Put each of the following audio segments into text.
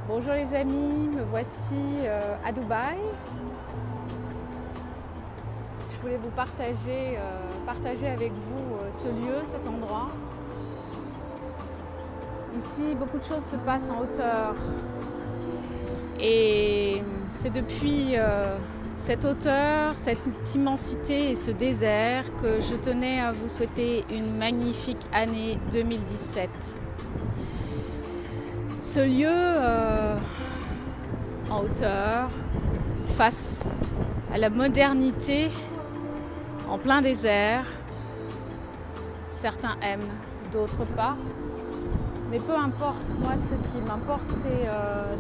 Bonjour les amis, me voici à Dubaï. Je voulais vous partager avec vous ce lieu, cet endroit. Ici, beaucoup de choses se passent en hauteur. Et c'est depuis cette hauteur, cette immensité et ce désert que je tenais à vous souhaiter une magnifique année 2017. Ce lieu en hauteur, face à la modernité, en plein désert, certains aiment, d'autres pas. Mais peu importe, moi ce qui m'importe c'est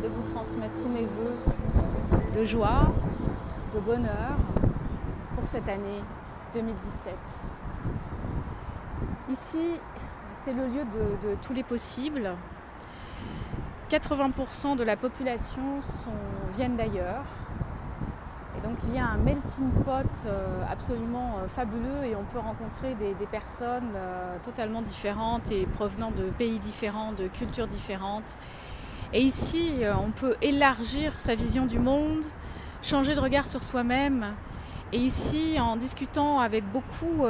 de vous transmettre tous mes vœux de joie, de bonheur pour cette année 2017. Ici, c'est le lieu de tous les possibles. 80% de la population viennent d'ailleurs. Et donc il y a un melting pot absolument fabuleux et on peut rencontrer des personnes totalement différentes et provenant de pays différents, de cultures différentes. Et ici, on peut élargir sa vision du monde, changer de regard sur soi-même. Et ici, en discutant avec beaucoup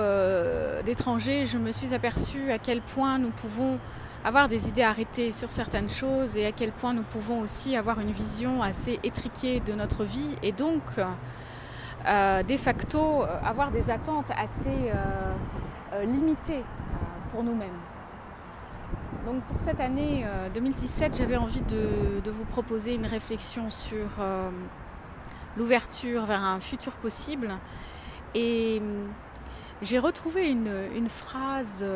d'étrangers, je me suis aperçue à quel point nous pouvons avoir des idées arrêtées sur certaines choses et à quel point nous pouvons aussi avoir une vision assez étriquée de notre vie et donc de facto avoir des attentes assez limitées pour nous-mêmes. Donc pour cette année 2017, j'avais envie de vous proposer une réflexion sur l'ouverture vers un futur possible et j'ai retrouvé une phrase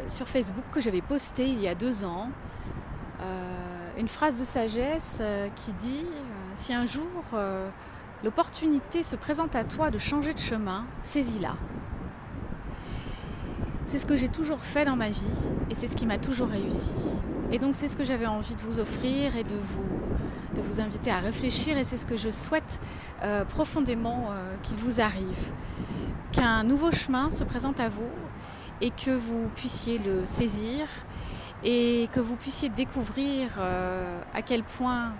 sur Facebook que j'avais postée il y a 2 ans, une phrase de sagesse qui dit si un jour l'opportunité se présente à toi de changer de chemin, saisis-la. C'est ce que j'ai toujours fait dans ma vie et c'est ce qui m'a toujours réussi. Et donc c'est ce que j'avais envie de vous offrir et de vous inviter à réfléchir et c'est ce que je souhaite profondément qu'il vous arrive. Qu'un nouveau chemin se présente à vous et que vous puissiez le saisir et que vous puissiez découvrir à quel point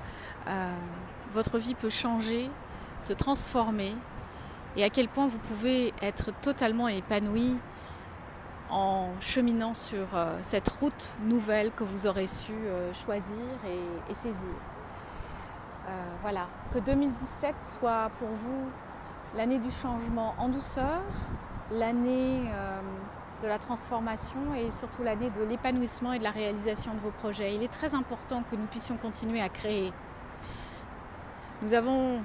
votre vie peut changer, se transformer et à quel point vous pouvez être totalement épanoui en cheminant sur cette route nouvelle que vous aurez su choisir et saisir. Voilà, que 2017 soit pour vous l'année du changement en douceur, l'année de la transformation et surtout l'année de l'épanouissement et de la réalisation de vos projets. Il est très important que nous puissions continuer à créer. Nous avons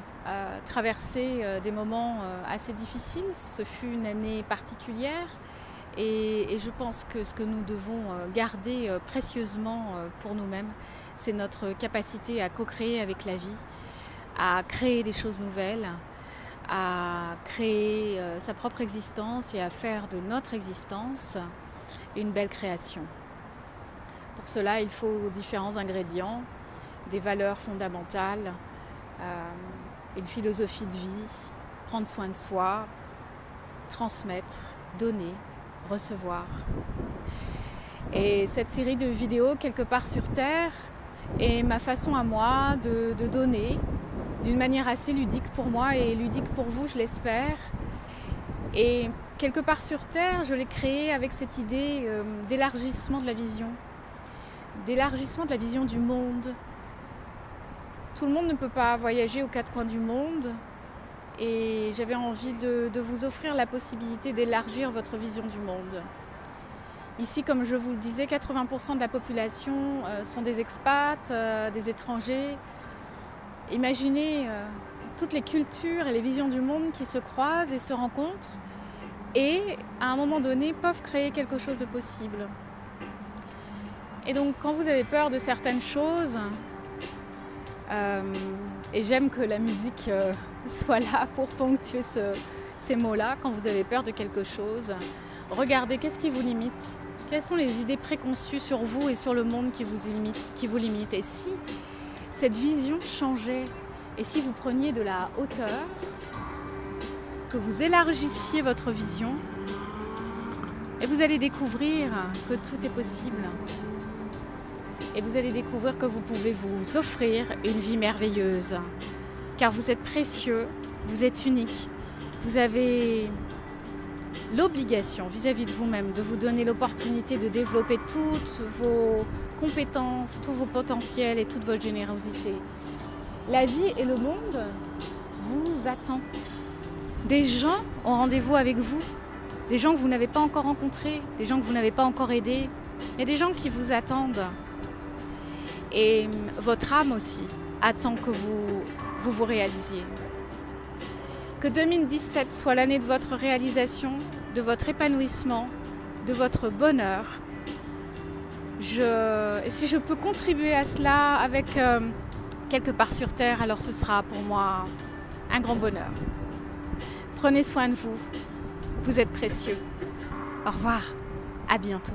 traversé des moments assez difficiles, ce fut une année particulière et je pense que ce que nous devons garder précieusement pour nous-mêmes, c'est notre capacité à co-créer avec la vie, à créer des choses nouvelles, à créer sa propre existence et à faire de notre existence une belle création. Pour cela, il faut différents ingrédients, des valeurs fondamentales, une philosophie de vie, prendre soin de soi, transmettre, donner, recevoir. Et cette série de vidéos, quelque part sur Terre, est ma façon à moi de donner, d'une manière assez ludique pour moi et ludique pour vous, je l'espère. Et quelque part sur Terre, je l'ai créé avec cette idée d'élargissement de la vision du monde. Tout le monde ne peut pas voyager aux 4 coins du monde et j'avais envie de vous offrir la possibilité d'élargir votre vision du monde. Ici, comme je vous le disais, 80% de la population sont des expats, des étrangers. Imaginez toutes les cultures et les visions du monde qui se croisent et se rencontrent et à un moment donné peuvent créer quelque chose de possible. Et donc quand vous avez peur de certaines choses, et j'aime que la musique soit là pour ponctuer ces mots-là, quand vous avez peur de quelque chose, regardez qu'est-ce qui vous limite, quelles sont les idées préconçues sur vous et sur le monde qui vous limitent. Et si cette vision changeait, et si vous preniez de la hauteur, que vous élargissiez votre vision, et vous allez découvrir que tout est possible. et vous allez découvrir que vous pouvez vous offrir une vie merveilleuse. Car vous êtes précieux, vous êtes unique, vous avez l'obligation vis-à-vis de vous-même de vous donner l'opportunité de développer toutes vos compétences, tous vos potentiels et toute votre générosité. La vie et le monde vous attendent. Des gens ont rendez-vous avec vous, des gens que vous n'avez pas encore rencontrés, des gens que vous n'avez pas encore aidés. Il y a des gens qui vous attendent. Et votre âme aussi attend que vous réalisiez. Que 2017 soit l'année de votre réalisation, de votre épanouissement, de votre bonheur. Et si je peux contribuer à cela avec quelque part sur terre, alors ce sera pour moi un grand bonheur. Prenez soin de vous, vous êtes précieux. Au revoir, à bientôt.